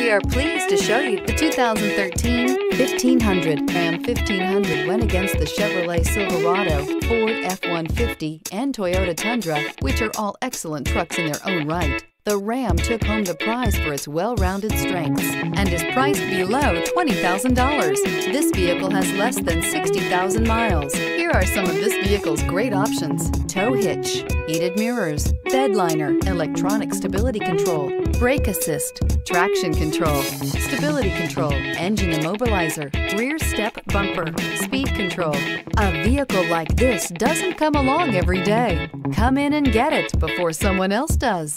We are pleased to show you the 2013 1500. Ram 1500 went against the Chevrolet Silverado, Ford F-150, and Toyota Tundra, which are all excellent trucks in their own right. The Ram took home the prize for its well-rounded strengths and is priced below $20,000. This vehicle has less than 60,000 miles. Here are some of this vehicle's great options: tow hitch, heated mirrors, bed liner, electronic stability control, brake assist, traction control, stability control, engine immobilizer, rear step bumper, speed control. A vehicle like this doesn't come along every day. Come in and get it before someone else does.